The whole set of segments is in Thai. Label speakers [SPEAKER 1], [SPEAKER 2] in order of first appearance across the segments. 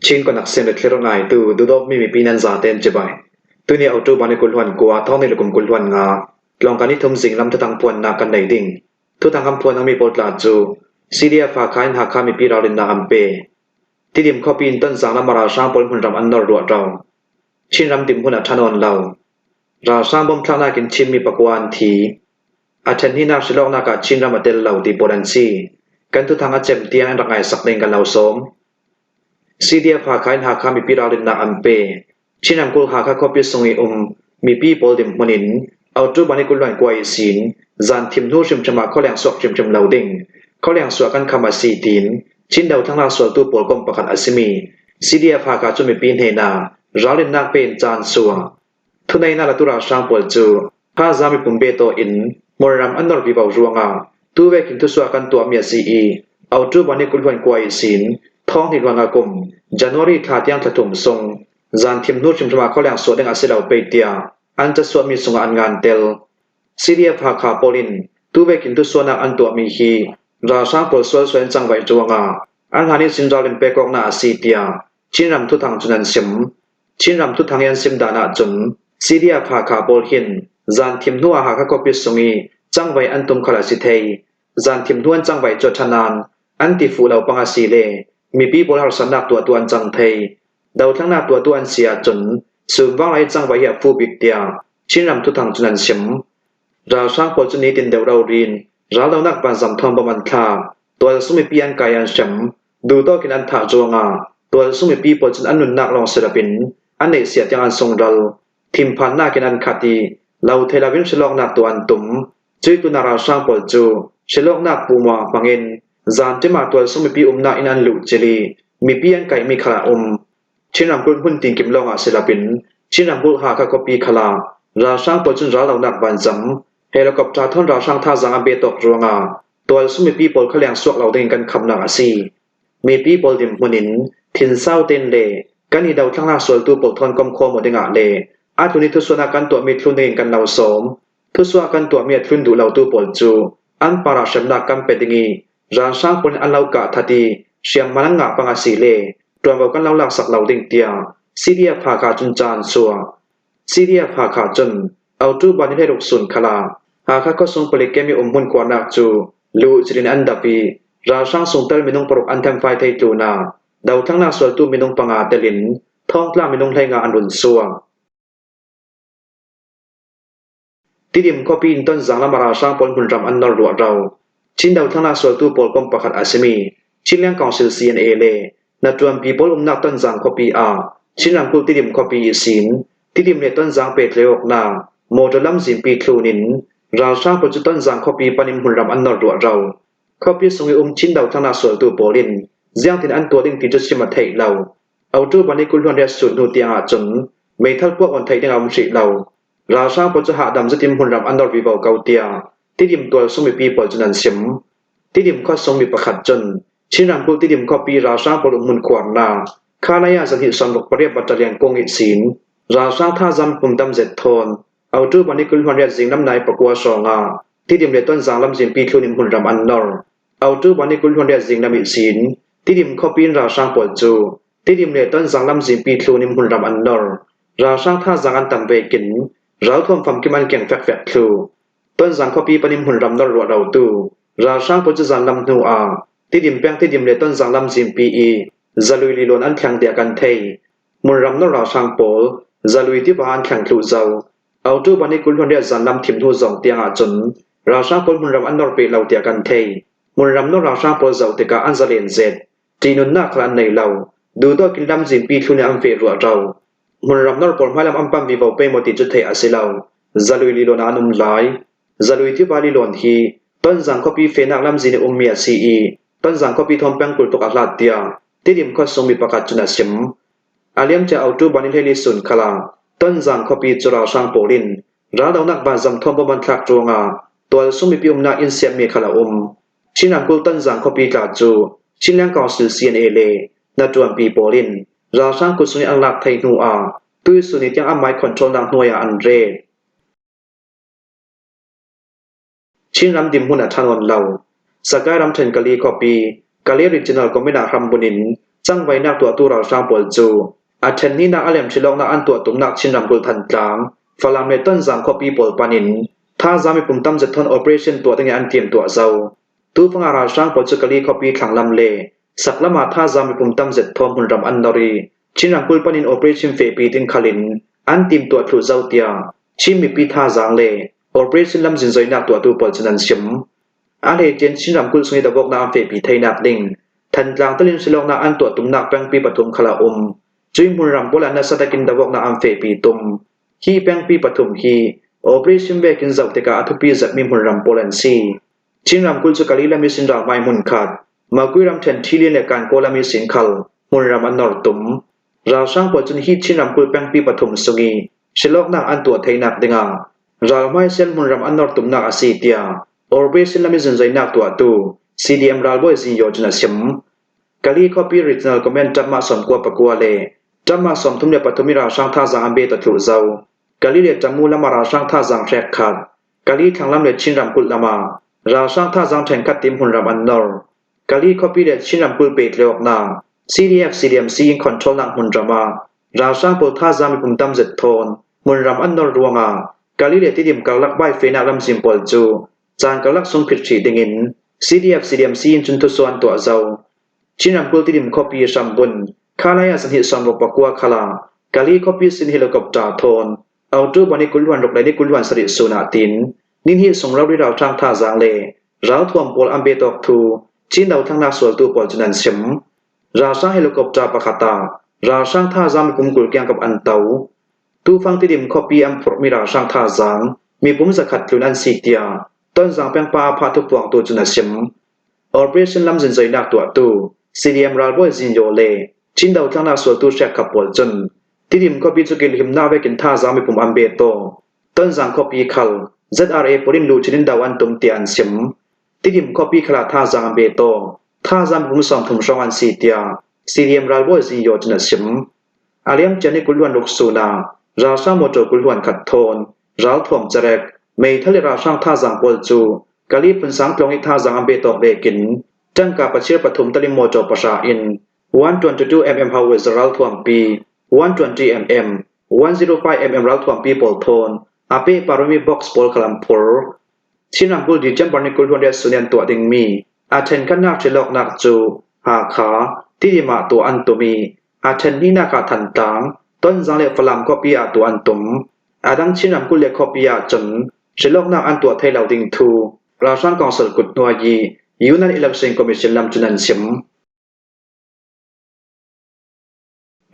[SPEAKER 1] chin ko nak sem le thlero ngai tu dudok mi pinan za ten chebai tu ni auto bani kulhuan kwa thong ni lukum kulhuan nga longkani thum jinglam tatang puan na kan nei ding tu tangam puan ang mi potla chu siria fa khain ha kha mi pi rawlin na ampe tidim khopin ton zangla mara sang pol hun ram annor ro raw chin ram tim hun athanon law ra sang bom thlana kin chin mi pakwan thi athan hi na silok na ka chin ram atel law ti poran si kan tu thanga chem tiang rangai sakling kan law som siria fa khain ha kha mi pi rawlin na ampe chinam kul ha kha khopi songi mi pi pol dim monin auto bani kulwan kwai sin zan thim nu sim chama kholyang sok chim chim loading kholyang so kan khama si tin chin dau thangla so tu pol kom pakhat asimi sidia pha ka chumi pin he na rawlin nak pen chan suwa thunai na la tura sang pol chu kha zami pumbe to in moram anor bi baw ruanga tu ve kin tu so kan tu amia si e auto bani kulwan kwai sin thong ni wanga kum january tha tiang thatum song zan thim nu chim chama kholyang so deng asilau pe tia an cha so mi sunga an ngan tel siria pha kha polin tu ve kin tu so na an to mi hi ra sang pol so swen chang vai chuanga an hani sin jalin pe kok na si tia chinram thu thang chunan sim chinram thu thang yan sim dana chun siria pha kha pol hin zan thim nu a ha kha kopi sungi chang vai an tum khala si thei zan thim nuan chang vai cho thanan an ti fu lau panga si le mi pi pol har sanak tua tuan chang thei dau thang na tua tuan sia chun su wang lai chang vai ya fu bik tia chinram thu thang chunan sim ra sang pol chuni tin deu rau rin ra lo nak ban zam thom baman kha toal sumi pian kayan sham du to kin an tha zonga toal sumi pi pol chun anun nak long serapin an nei sia tyang an songral thim phan na kin an khati lau thelawin shlok nak to an tum chui tu na ra sang pol chu shlok nak puma pangin zan tema toal sumi pi umna in an lu cheli mi pian kai mi khala chinam kun hun ting kim longa serapin chinam bu ha kha copy khala ra sang pol chun ra lo nak ban zam helicopter thon ra sang tha zanga be tok ruanga toal sumi people khaliang suak lo ding kan khamna asi mi people dim munin thin sau ten le kani dau thangla sol tu pol thon kom kho modinga le atuni thu sona kan to mi thlun ning kan law som thu swa kan to mi thlun du law tu pol chu an para shamna kam pedingi ra sang pon an law ka thati siam mananga panga si le twa kan law lak sak law ding tia siria pha kha chun chan suwa siria pha kha chun autu bani le ruk sun khala ha kha ko sung pole kemi hun kwa nak chu lu chrin an dapi ra sang sung tel minung porok an tham fai thei tu na dau thang na sol tu minung panga telin thong tla minung thainga an run suwa tidim copy in ton zangla mara sang pon hun ram an nor ro raw chin dau thang na sol tu pol kom pakhat asimi chinlang council cna le na tuam people nak ton zang copy a chinlang ku tidim copy sin tidim le ton zang pe tleok na modalam zin pi thlunin ra sang po chu ton zang copy panim hun ram an nor ro raw copy sungi chin dau thana sol tu polin jiang tin an to ding ti chu sima thei law auto bani kulhon ria su nu tia chun mei thal pok on thei ding am ri law ra sang po chu ha dam zatim hun ram an nor vi baw kau tia tidim tol sumi pi pol chunan sim tidim kho sumi pakhat chun chinram pu tidim copy ra sang po mun kwar na khanaya zan hi som lok pare battalion kongi sin ra sang tha jam pum dam zet thon auto bani kulhon ria jingnam nai pakwa songa tidim le ton zanglam jin pi thlunin hun ram an nor auto bani kulhon ria jingnam i sin tidim khopin ra sang pol chu tidim le ton zanglam jin pi thlunin hun ram an nor ra sang tha zangan tambe kin rau thom pham kiman keng fek fek thlu ton zang copy panim hun ram nor ro raw tu ra sang pol chu zanlam nu a tidim peng tidim le ton zanglam jin pi e zalui li lon an thlang dia kan thei mun ram nor ra sang pol zalui ti ban thlang thlu zau auto bani kulhon ria zanlam thim thu zong tianga chun ra sang pol mun ram an nor pe law tia kan thei mun ram nor ra sang pol zau te ka an zalen zet tinun na khlan nei law du to kin lam jin pi thune am fe ro raw mun ram nor pol malam am pam bi baw pe moti chu thei asilaw zalui li lon anum lai zalui ti bali lon hi ton jang copy fe nak lam jin mia ce ton jang copy thom pang kul tok atlat tia tidim kho sumi pakat chuna sim aliam cha auto bani heli sun khala ton jang copy chura sang polin ra daw nak ba jam thom ban thak tonga tol sumi pium na in siam me khala chinam kul ton jang copy ka chu chinlang council cna le na tuam pi polin ra sang ku suni an lak thai nu a tu suni tyang amai control nang hnoya an re chinram dim huna thanon law sakaram then kali copy kali regional komina rambunin จังไว้นักตัวตู้เราสร้างปลจูอาเทนนี่นักอเลมชิลองนักอันตัวตุ่มนักชินรำกุลทันกลางฟลามเลตันจังคอปีปลปานินถ้าจามีปุ่มตั้มจะทนโอเปอเรชั่นตัวตั้งแต่อันเตรียมตัวเจ้าตู้ฟังอาราสร้างปลจุกลีคอปีขังลำเลสักละมาถ้าจามีปุ่มตั้มจะทอมหุ่นรำอันนอรีชินรำกุลปานินโอเปอเรชั่นเฟปีติงขลินอันเตรียมตัวทรูเจ้าเตียชิมีปีท่าจางเลโอเปอเรชั่นลำจินใจนักตัวตู้ปลจนันชิมอาเลเจนชินรำกุลสุนิตะบอกนาเฟปีไทยนักดิ่งทันกลางตะลินชิลองนาอันตัวตุ่มนักแปงปีปฐุมขลาจุยมุนรำโบราณนัสตะกินตะบอกนาอันเฟปีตุมฮีแปงปีปฐุมฮีโอเปอเรชั่นเวกินเจ้าเตกาอัตุปีจัดมีมุนรำโบราณซีชินรำกุลสุกาลีลามิสินรำไม่มุนขาดมากุยรำเทนทีเลียนในการโกลามิสินขัลมุนรำอันนอร์ตุมราช่างปจุนฮีชินรำกุลแปงปีปฐุมสุงีชิลอกนักอันตัวไทยนักดิงาราไม่เซลมุนรำอันนอร์ตุมนักอาศิเตียโอเปอเรชั่นลามิสินใจนักตัวตูCDM รัลบอยซิโยจนะชิมกาลีคอปีริจินัลคอมเมนต์จับมาสมกัวปะกัวเลจับมาสมทุ่มเนปฐุมิราช่างท่าจางอันเบตตุเจ้ากาลีเลจมูลมาราช่างท่าจางแทรกขัดกาลีทางลำเลชินรำกุลลามาราช่างท่าจางแทงคัดติมหุนรำอันนอร์กาลีคอปีเลชินรำกุลเปตเลอกนา CDF CDMC ยิงคอนโทรลนักหุนรำมาราช่างปุลท่าจางมีปุ่มตั้มเจ็ดโทนหุนรำอันนอร์รวงากาลีเลติดิมกาลักใบเฟนักลำซิมปอลจูจางกาลักทรงผิดฉีดิงินCDF CDMC ยิงจุนทุส่วนตัวเจ้าชินรำกุลติดิมคอปีชัมบุนข้าลายสันหิสังบปกัวขลากาลีคอปีสินเฮลิคอปเตอร์โทนเอาจูบันิกุลวันรกไลนิกุลวันสริสุนาตินนินหิส่งเราด้วยเราทางท่าจางเลเราทวมปอลอัมเบตอกทูชินเราทางนาสวลตูปอลจุนันชิมราช่างเฮลิคอปเตอร์ปะขตาราช่างท่าจางมีกุมกุลเกียงกับอันเตาตูฟังติดิมคอปีอัมพรมีราช่างท่าจางมีปุ่มสกัดลุนันซีเตียต้นจางแปงปาพาทุกปวงตัวจุนันชิมโอเปอเรชั่นลำจินใจนักตัวตูCDM รัลบอยซินโยเลชินดาวทางนาสวลตูเช็คขับปอลจนติดิมคอปีจุกิลหิมนาเวกินท่าจางมีปุ่มอัมเบโตต้นจางคอปีขัล ZRA ปรินลูชินินดาวันตุมเตียนชิมติดิมคอปีขลาท่าจางอัมเบโตท่าจางมีปุ่มสองถุมสองอันซีเตีย CDM รัลบอยซินโยจนชิมอาเลียมเจนิกุลวันลุกซูนาราชาโมโจกุลวันขัดโทนรัลทวมเจเรกเมย์ทะเลราช่างท่าจางปอลจูกาลีปุ่นสังกลองอีท่าจางอัมเบโตเบกินจังกาปเชื่อปฐุมตลิมโมโจปชาอิน122 mm ฮาวเวสรัลทวมปี120 mm 105 mm รัลทวมปีปอลโทนอาเปปารมีบ็อกซ์ปอลคลัมพอร์ชินัมกุลดิจัมบานิกุลวันเดสุเนียนตัวดิงมีอาเทนกันนักเชลอกนักจูหาขาที่ดิมาตัวอันตุมีอาเทนนี่นักทันตังต้นจังเลฟลัมก็ปีอาตัวอันตุมอาดังชินัมกุลเลคอปีอาจนเชลอกนักอันตัวไทยเหล่าดิงทูราชันกองสลกุดนัวยียูนันอิเล็กชันคอมมิชชั่นลำจุนันชิม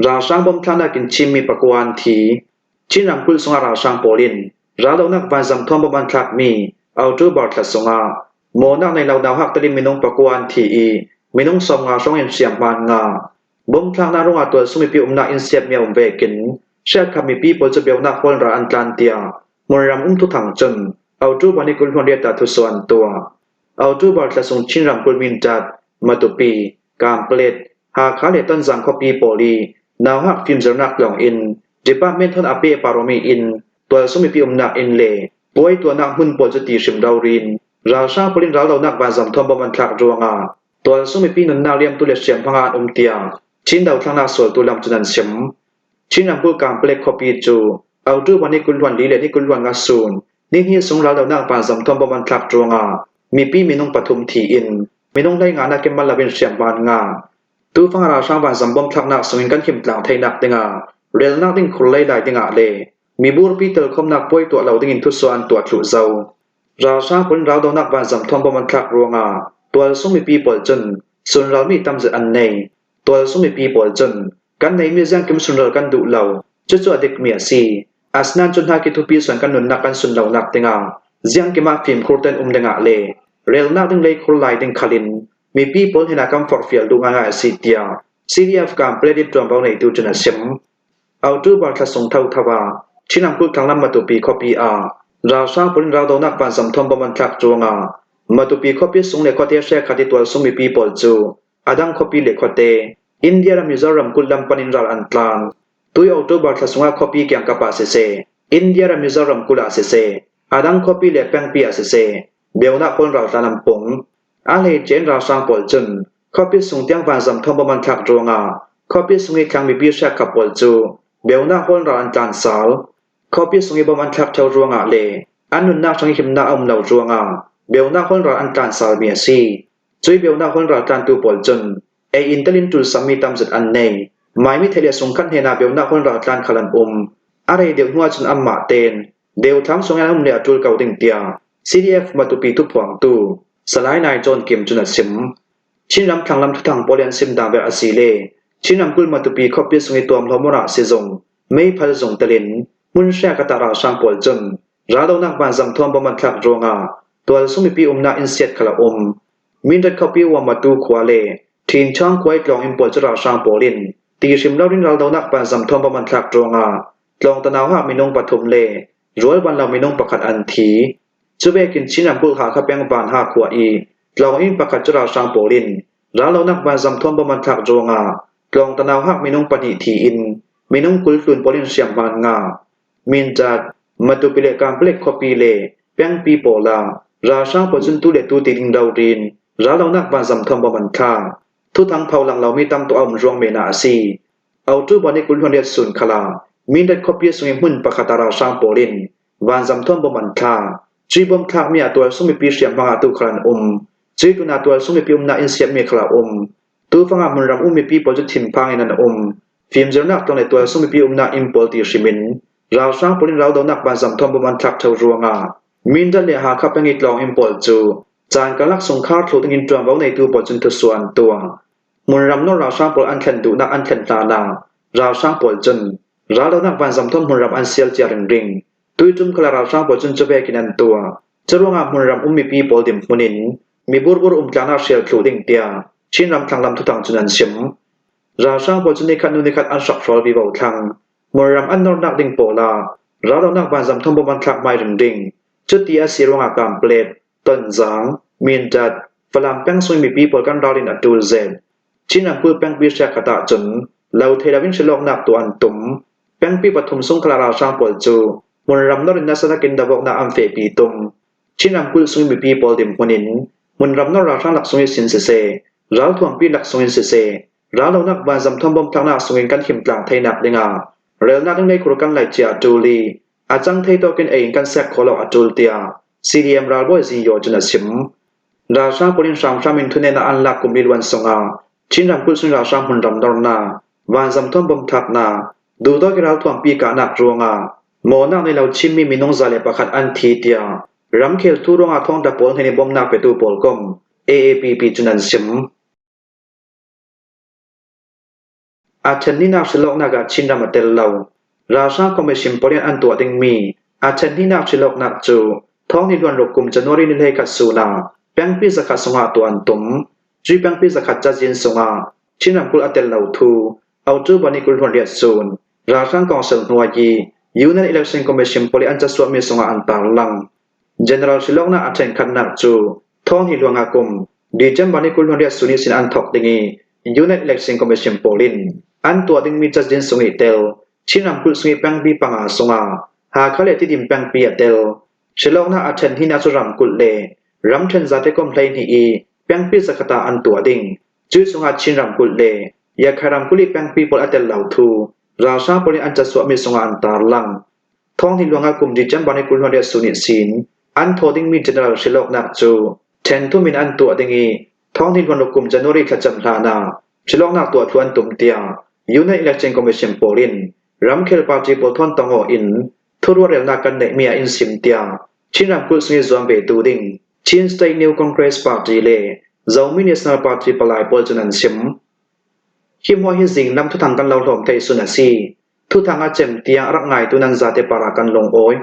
[SPEAKER 1] ราชันบอมทานักินชิมมีปะกวนทีชินรำกุลสงาราชันโปลินราดาวนักวันจำทอมบอมันทักมีเอาจูบอร์ทัสงาโมนักในเหล่าดาวฮักตลิมินงปะกวนทีมินงสองงาสองเอ็นเสียมบานงาบอมทางนารงาตัวสุมิปีอุมนาอินเสียบเมียวเวกินเชื่อคำมีปีโปจะเบียวนักคนราอันตันเตียมรำทุถังจนเอาจูบันิกุลคนเดียตัทุส่วนตัวเอาจูบอร์ทัสงชินรำกุลมินจัดมาตุปีกามเปลดหาขาเลตันจังคอปีโปลีนาวฮักฟิล์มจรนักหลงอินดิปาร์เมนทันอาเปปารมีอินตัวสมิปีอุมนักอินเลป่วยตัวนักหุ่นปอจตีชิมดาวรินราชาปรินราเรานักบาจำทอมบมันทักจวงาตัวสมิปีนันนาเลียมตุเลเชียมพังอาเตียชินดาวทางนาสวลตุลำจุนันเชมชินนำผู้การเปลกคอปีจูเอาจูบันิกุลวันลีเลนิกุลวันกาซูนนี่ฮีสงเรานักบาจำทอมบมันทักจวงามีปีมินงปฐุมทีอินมินงได้งานนักเก็บมันลาเป็นเสียมบานงาตูฟังราชาบาจำบอมทักนักสวิงกันขิมกลางไทยนักดิงาเรลนักดิ้งคนไล่ได้ดิงาเลมีบูรปีเตอร์คมนักป่วยตัวเราดิ้งทุส่วนตัวฉุเจ้าราชาคนเราดนักบาจำทอมบอมันทักรวงาตัวสมีปีปอลจนส่วนเรามีตำจะอันในตัวสมีปีปอลจนกันในมีเรื่องกิมสุนเรากันดุเราจุดเด็กเมียซีอาสนันจนหากิทุปีส่วนกันหนุนนักกันสุนเรานักดิงาเรื่องกิมาฟิล์มโคตรเต็นดิงาเลเรลนักดิ้งเลยคนไล่ดิ้งขลินมีปีปอลเห็นนักกำฟอร์ฟิลดูงานอาศิเตียCDF การเปลี่ยนตัวเราในตัวจุนเสียมเอาจูบอลทัศงเท่าทว่าชินำกุลทางลำมาตุปีคอปีอาราชาปรินเราดนักปันสมทมบมันทักจวงามาตุปีคอปีสงเลคอเตเชคติตัวสมีปีปอลจูอาดังคอปีเลคอเตอินเดียรามิซอรัมกุลลำปันินรัลอันตลานตุยเอาจูบอลทัศงคอปีเกียงกับอาเซเซอินเดียรามิซอรัมกุลอาเซเซอาดังคอปีเลแปงปีอาเซเซเบลนักคนเราตาลำปงอาเลเจนราชาปอลจุน ข้อพิสุงเตียงวานจำทอมประมาณทักดวงข้อพิสุงอีกครั้งมีปีแชกกับปอลจูเบลนาฮอนราอันจานสาวข้อพิสุงอีประมาณทักเท่าดวงเลอันนุนนาช่างหิมนาอมเหล่าดวงเบลนาฮอนราอันจานสาวเมียซีจุยเบลนาฮอนราจานตูปอลจนอินเตลินตูสามีตามจัดอันเนยไม่มีเทเลสงคันเฮนาเบลนาฮอนราจานขลันอะไรเดียวหัวจนอัมมาเตนเดียวทั้งสองอันเนียจูลเก่าติงเตีย CDF มาตุปีทุบผวงตูสลายนายโจนเก็มจุนัดซิมชินลำทางลำทุทางโปเลียนซิมดาเบอซีเลชินลำกุลมาตุปีคบปีสงตัวมลมระเซจงไม่พัลจงตะลินมุนแชกตาราช่างปอลจนราดาวนักบานจำทวมประมาณทักโรงตัวสมิปีนาอินเซียตขละมินดัดคบปีวามาตูขวาเลทีนช่างควายกลองอิมปอลจราช่างปอลินตีชิมเล่าดินราดาวนักบานจำทวมประมาณทักโรงกลองตะนาวหามินงปฐมเลรวยวันเรามินงประคัดอันทีจะเวกินชินำกุลหาขับยังบานหาขวาอีกลองอินประคัดจราช่างปอลินราเรานักบานจำทวมประมาณทักโรงกลองตะนาวหามินงปฏิทีอินมินงกุลตุนปอลินเสียงบานงามินจัดมาตุปิเลกามเปลกคปีเลเปียงปีโปลาราช่างปอจุนตุเลตุติดิงดาวรินราเรานักบานจำทวมประมาณทักทุทางเผาหลังเรามีตั้มตัวอมรวงเมนาซีเอาจูบอนิกุลคนเดียดสุนขลามินดัดคบปีสงหุ่นประคตาราช่างปอลินวานจำทวมบมันทาจีบมทักมีตัวสมิปีเสียมบางตุครันจีกุนาตัวสมิปีนาอินเสียมีคลาตูฟังมุนรำมีปีปอจุทิมพังอินันฟิล์มเจนักตรงในตัวสมิปีนาอิมปอลติชิมินราช่างปอลินเราดนักวานจำทวมบมันทักเท่ารัวงามินดัดเลหาขับเป็นอีกลองอิมปอลจูจานกลักสงคาถูกอินตรวมเอาในตัวปอจุนทส่วนตัวมุนรำนราช่างปอลอันเข็นดูนักอันเข็นตานาราช่างปอลจนราเรานักวันจำทวมมุนรำอันเซียลเจียริงตุยจุมคลาราช่างปอจุนจะเบกินันตัวจะร่วงมุนรำมีปีปอลดิมมุนินมีบุรุษกลางอาเซียลคิวดิงเตียชินรำทางลำทุตังจุนันชิมราช่างปอจุนในขันนุนิขัดอันสักฟอลวิบาวทางมุนรำอันนอนักดิงโปลาราเรานักวันจำทวมบมันทักไม่ริงจุดที่อาเซียร่วงอากาศเปลดต้นจางมีนจัดฝรั่งแป้งสวยมีปีปอลกันดารินอัตูเซนชินรำพูดแป้งปีเสียกตาจนเราเทลาวินฉลองนักตัวอันตุมแป้งปีปฐมสงคลาราช่างปอลจูมุนรำนรินนัสนักินดาบอกนาอัมเฟปีตุมชินรำกุลสวยมีปีปอลดิมมุนินมุนรำนราช่างหลักสวยสินเสเซราทวงปีหลักสวยเสเซราเรานักบานจำทอมบอมทางนาสวยกันขิมกลางไทยนักเดงาเรลนักในครุกันไหลเจียจูลีอาจังไทยโตกันเองกันแซกโคลออาจูลเตียCDM ราบอยซีโยจุนสิมราช่างปอลินสามชามินทุเนนาอันลักกุมิลวันสงาชินรำกุลสุนราช่างมุนรำดอร์นาวานจำทอมบอมทักนาดูตัวกราทวงปีกานักรวงโมนักในเราชิมมีมินงซาเลปะขัดอันทีเตียรำเคลทูรงทองตะปอลให้ในบอมนักเปตูปอลกอม AAPP จุนันสิมอาชันนี่นักฉลองนักชินรำเตลเลาราช่างคอมเมชิมปอลินอันตัวดิงมีอาชันนี่นักฉลองนักจูท้องนิวันรกุมจันวารีนิเลกัสสูนาแปงปีสกัดสงาตัวอันตุมจีแปงปีสกัดจัดยินสงาชินรำกุลอัเตลเลาทูเอาจูบันิกุลหัวเรียดซูนราช่างกองเสริมหัวยียูนันอิเล็กชันคอมมิชชั่นปอลิอันจะสวมมีสงาอันตาลังเจเนอเรลชิลอกนาอัเทนคันนักจูท้องหิลวงอากุมดีจัมบันิกุลหัวเรียดซูนิสินอันทอกดิงียูนันอิเล็กชันคอมมิชชั่นปอลินอันตัวดิงมีจัดยินสงาเตลชินรำกุลสงาแปงปีปังอาสงาหาเขาเลที่ดิมแปงปีเตลฉลองนาอัเทนที่นาสุรำกุลเลรำเทนซาเตคอมเพลนีอีแปงปีสกัดอันตัวดิงจุดสงาชินรำกุลเลยาคารำกุลิแปงปีปอลอัเตลเหล่าทูราชาปอลิอันจะสวมีสงาอันตาลังท้องที่หลวงอากุมดิจัมบันิกุลหัวเรียสุนิสินอันโทดิงมีเจเนอเรลชิลอกนักจูเทนทุมินอันตัวดิงีท้องที่หลวงอากุมจันวรีขจัมลานาชิลอกนักตัวทวนตุมเตียยูในอิเล็กชันคอมมิชชั่นปอลินรัมเคลปาร์ตีปอลทอนตองโออินทุรวเรลนักกันเนมีอินซิมเตียชินรำกุลสงิจวมเบตูดิงชินสเตย์นิวคอนเกรสปาร์ตีเลเจ้ามินิสนาปาร์ตีปลายปอลจุนันซิมคิมว่าฮิสิงนำทุทางกันเราหลอมไทยสุนัสีทุทางอาเจมเตียรักไงตุนันซาเตปารากันลงโอย